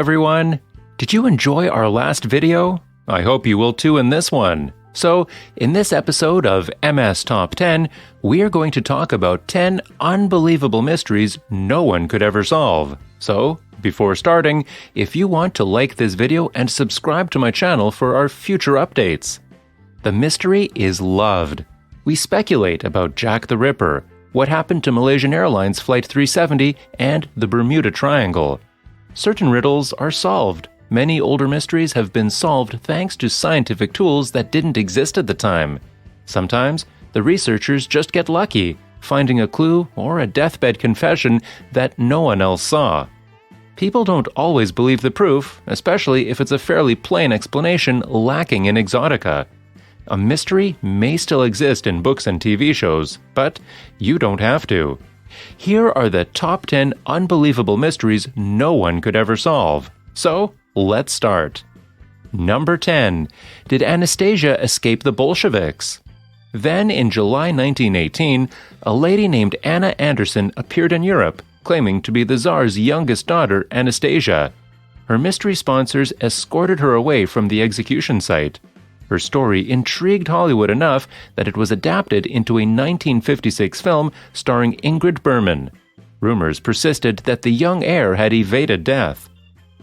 everyone! Did you enjoy our last video? I hope you will too in this one. So, in this episode of MS Top 10, we are going to talk about 10 unbelievable mysteries no one could ever solve. So, before starting, if you want to like this video and subscribe to my channel for our future updates. The mystery is loved. We speculate about Jack the Ripper, what happened to Malaysian Airlines Flight 370, and the Bermuda Triangle. Certain riddles are solved. Many older mysteries have been solved thanks to scientific tools that didn't exist at the time. Sometimes, the researchers just get lucky, finding a clue or a deathbed confession that no one else saw. People don't always believe the proof, especially if it's a fairly plain explanation lacking in exotica. A mystery may still exist in books and TV shows, but you don't have to. Here are the top 10 unbelievable mysteries no one could ever solve. So, let's start. Number 10. Did Anastasia escape the Bolsheviks? Then, in July 1918, a lady named Anna Anderson appeared in Europe, claiming to be the Tsar's youngest daughter, Anastasia. Her mystery sponsors escorted her away from the execution site. Her story intrigued Hollywood enough that it was adapted into a 1956 film starring Ingrid Bergman. Rumors persisted that the young heir had evaded death.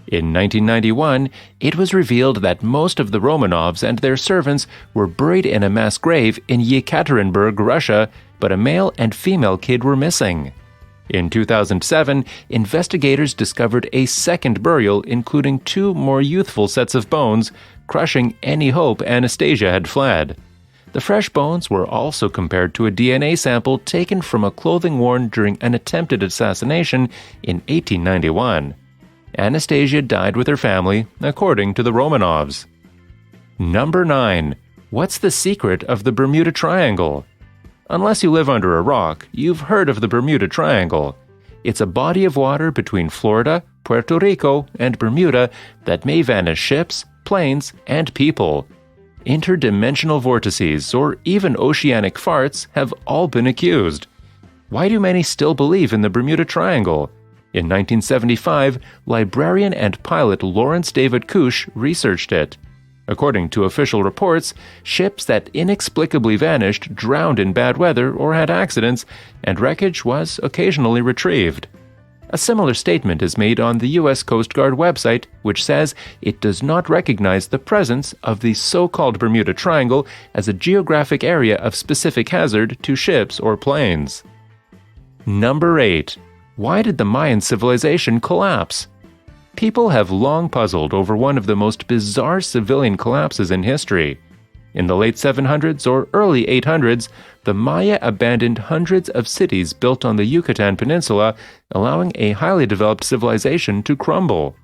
In 1991, it was revealed that most of the Romanovs and their servants were buried in a mass grave in Yekaterinburg, Russia, but a male and female kid were missing. In 2007, investigators discovered a second burial including two more youthful sets of bones, crushing any hope Anastasia had fled. The fresh bones were also compared to a DNA sample taken from a clothing worn during an attempted assassination in 1891. Anastasia died with her family, according to the Romanovs. Number 9. What's the secret of the Bermuda Triangle? Unless you live under a rock, you've heard of the Bermuda Triangle. It's a body of water between Florida, Puerto Rico, and Bermuda that may vanish ships, planes, and people. Interdimensional vortices or even oceanic farts have all been accused. Why do many still believe in the Bermuda Triangle? In 1975, librarian and pilot Lawrence David Cush researched it. According to official reports, ships that inexplicably vanished drowned in bad weather or had accidents, and wreckage was occasionally retrieved. A similar statement is made on the U.S. Coast Guard website, which says it does not recognize the presence of the so-called Bermuda Triangle as a geographic area of specific hazard to ships or planes. Number 8. Why did the Mayan civilization collapse? People have long puzzled over one of the most bizarre civilian collapses in history. In the late 700s or early 800s, the Maya abandoned hundreds of cities built on the Yucatan Peninsula, allowing a highly developed civilization to crumble.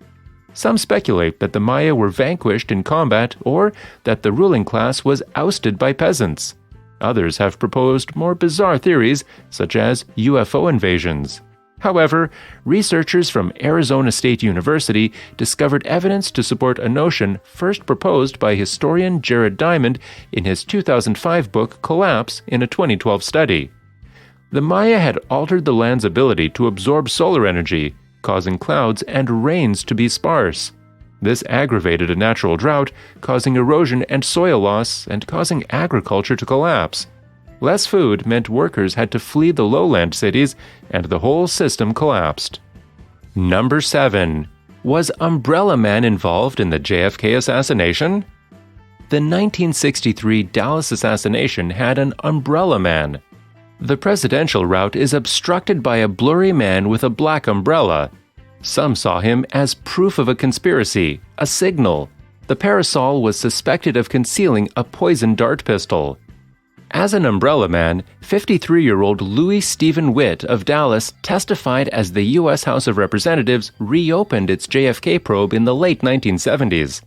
Some speculate that the Maya were vanquished in combat or that the ruling class was ousted by peasants. Others have proposed more bizarre theories, such as UFO invasions. However, researchers from Arizona State University discovered evidence to support a notion first proposed by historian Jared Diamond in his 2005 book Collapse in a 2012 study. The Maya had altered the land's ability to absorb solar energy, causing clouds and rains to be sparse. This aggravated a natural drought, causing erosion and soil loss and causing agriculture to collapse. Less food meant workers had to flee the lowland cities, and the whole system collapsed. Number 7. Was Umbrella Man involved in the JFK assassination? The 1963 Dallas assassination had an Umbrella Man. The presidential route is obstructed by a blurry man with a black umbrella. Some saw him as proof of a conspiracy, a signal. The parasol was suspected of concealing a poison dart pistol. As an Umbrella Man, 53-year-old Louis Stephen Witt of Dallas testified as the U.S. House of Representatives reopened its JFK probe in the late 1970s.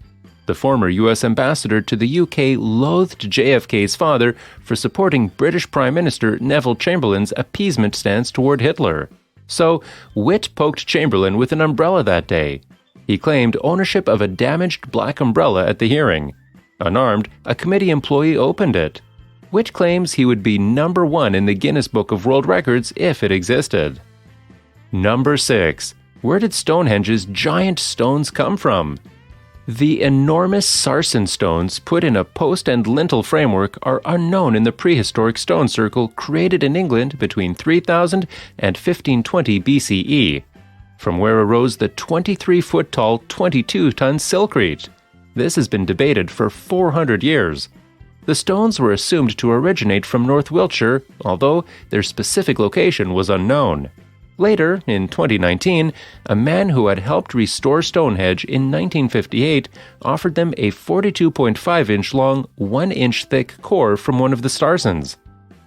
The former U.S. ambassador to the UK loathed JFK's father for supporting British Prime Minister Neville Chamberlain's appeasement stance toward Hitler. So, Witt poked Chamberlain with an umbrella that day. He claimed ownership of a damaged black umbrella at the hearing. Unarmed, a committee employee opened it. Witt claims he would be number 1 in the Guinness Book of World Records if it existed. Number 6. Where did Stonehenge's giant stones come from? The enormous sarsen stones put in a post and lintel framework are unknown in the prehistoric stone circle created in England between 3000 and 1520 BCE, from where arose the 23-foot-tall 22-ton silkrete. This has been debated for 400 years. The stones were assumed to originate from North Wiltshire, although their specific location was unknown. Later, in 2019, a man who had helped restore Stonehenge in 1958 offered them a 42.5-inch long, 1-inch thick core from one of the sarsens.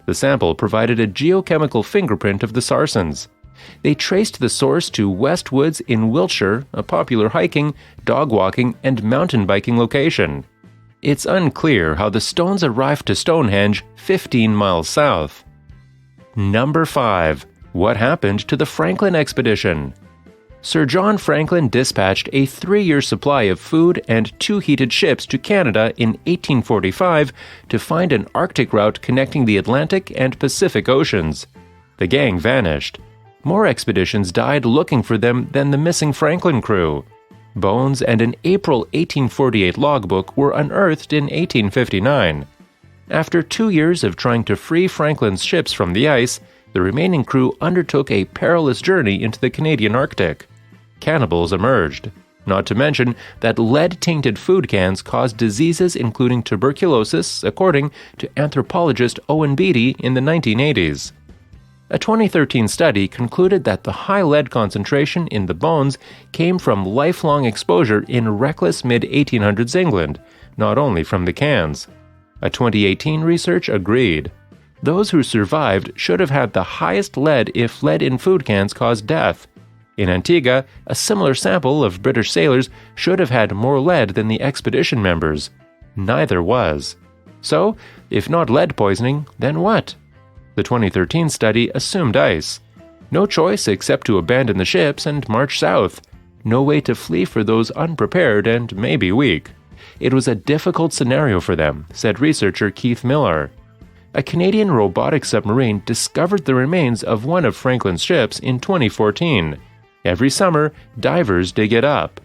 The sample provided a geochemical fingerprint of the sarsens. They traced the source to West Woods in Wiltshire, a popular hiking, dog walking, and mountain biking location. It's unclear how the stones arrived to Stonehenge 15 miles south. Number 5. What happened to the Franklin expedition? Sir John Franklin dispatched a 3-year supply of food and 2 heated ships to Canada in 1845 to find an Arctic route connecting the Atlantic and Pacific Oceans. The gang vanished. More expeditions died looking for them than the missing Franklin crew. Bones and an April 1848 logbook were unearthed in 1859. After 2 years of trying to free Franklin's ships from the ice, the remaining crew undertook a perilous journey into the Canadian Arctic. Cannibals emerged, not to mention that lead-tainted food cans caused diseases including tuberculosis, according to anthropologist Owen Beatty in the 1980s. A 2013 study concluded that the high lead concentration in the bones came from lifelong exposure in reckless mid-1800s England, not only from the cans. A 2018 research agreed. Those who survived should have had the highest lead if lead in food cans caused death. In Antigua, a similar sample of British sailors should have had more lead than the expedition members. Neither was. So, if not lead poisoning, then what? The 2013 study assumed ice. No choice except to abandon the ships and march south. No way to flee for those unprepared and maybe weak. It was a difficult scenario for them, said researcher Keith Miller. A Canadian robotic submarine discovered the remains of one of Franklin's ships in 2014. Every summer, divers dig it up.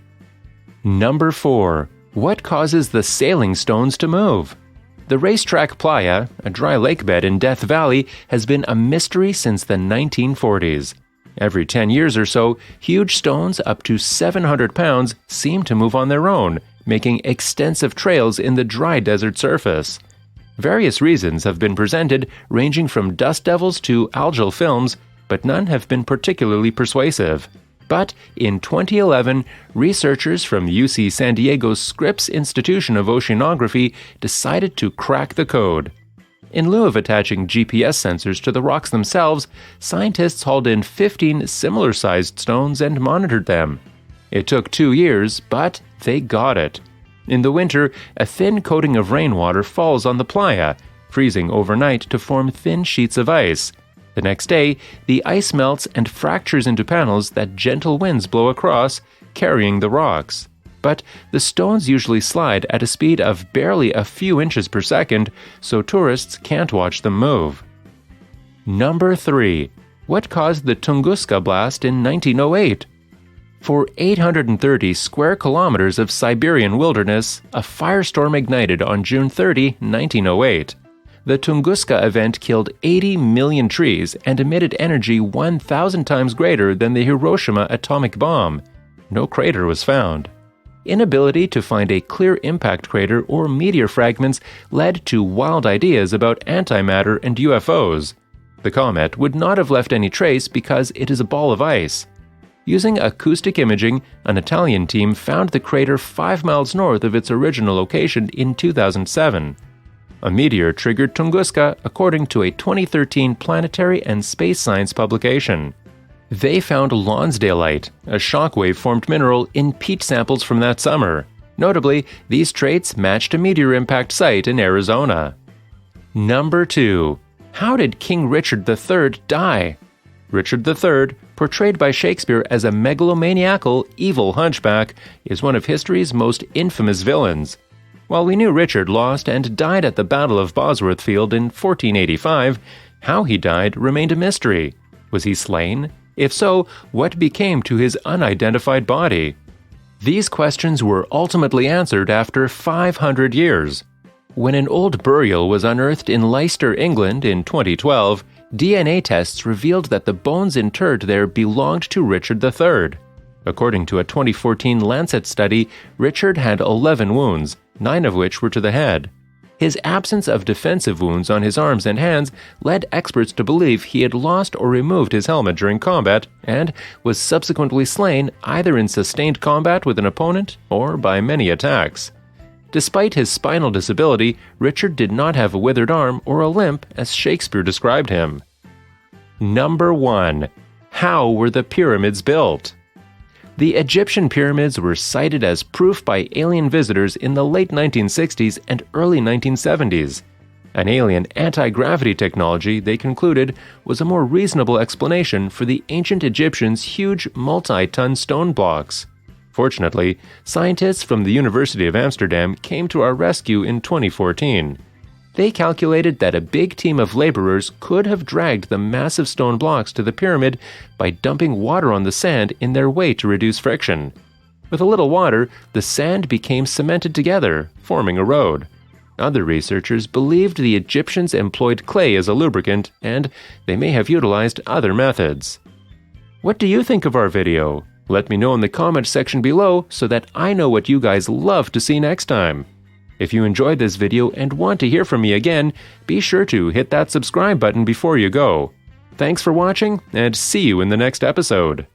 Number 4. What causes the sailing stones to move? The racetrack playa, a dry lake bed in Death Valley, has been a mystery since the 1940s. Every 10 years or so, huge stones up to 700 pounds seem to move on their own, making extensive trails in the dry desert surface. Various reasons have been presented, ranging from dust devils to algal films, but none have been particularly persuasive. But in 2011, researchers from UC San Diego's Scripps Institution of Oceanography decided to crack the code. In lieu of attaching GPS sensors to the rocks themselves, scientists hauled in 15 similar-sized stones and monitored them. It took 2 years, but they got it. In the winter, a thin coating of rainwater falls on the playa, freezing overnight to form thin sheets of ice. The next day, the ice melts and fractures into panels that gentle winds blow across, carrying the rocks. But the stones usually slide at a speed of barely a few inches per second, so tourists can't watch them move. Number 3. What caused the Tunguska blast in 1908? For 830 square kilometers of Siberian wilderness, a firestorm ignited on June 30, 1908. The Tunguska event killed 80 million trees and emitted energy 1,000 times greater than the Hiroshima atomic bomb. No crater was found. Inability to find a clear impact crater or meteor fragments led to wild ideas about antimatter and UFOs. The comet would not have left any trace because it is a ball of ice. Using acoustic imaging, an Italian team found the crater 5 miles north of its original location in 2007. A meteor triggered Tunguska, according to a 2013 planetary and space science publication. They found lonsdaleite, a shockwave-formed mineral, in peat samples from that summer. Notably, these traits matched a meteor impact site in Arizona. Number 2. How did King Richard III die? Richard III, portrayed by Shakespeare as a megalomaniacal, evil hunchback, is one of history's most infamous villains. While we knew Richard lost and died at the Battle of Bosworth Field in 1485, how he died remained a mystery. Was he slain? If so, what became to his unidentified body? These questions were ultimately answered after 500 years. When an old burial was unearthed in Leicester, England in 2012, DNA tests revealed that the bones interred there belonged to Richard III. According to a 2014 Lancet study, Richard had 11 wounds, 9 of which were to the head. His absence of defensive wounds on his arms and hands led experts to believe he had lost or removed his helmet during combat and was subsequently slain either in sustained combat with an opponent or by many attacks. Despite his spinal disability, Richard did not have a withered arm or a limp as Shakespeare described him. Number 1. How were the pyramids built? The Egyptian pyramids were cited as proof by alien visitors in the late 1960s and early 1970s. An alien anti-gravity technology, they concluded, was a more reasonable explanation for the ancient Egyptians' huge multi-ton stone blocks. Fortunately, scientists from the University of Amsterdam came to our rescue in 2014. They calculated that a big team of laborers could have dragged the massive stone blocks to the pyramid by dumping water on the sand in their way to reduce friction. With a little water, the sand became cemented together, forming a road. Other researchers believed the Egyptians employed clay as a lubricant, and they may have utilized other methods. What do you think of our video? Let me know in the comment section below so that I know what you guys love to see next time. If you enjoyed this video and want to hear from me again, be sure to hit that subscribe button before you go. Thanks for watching, and see you in the next episode.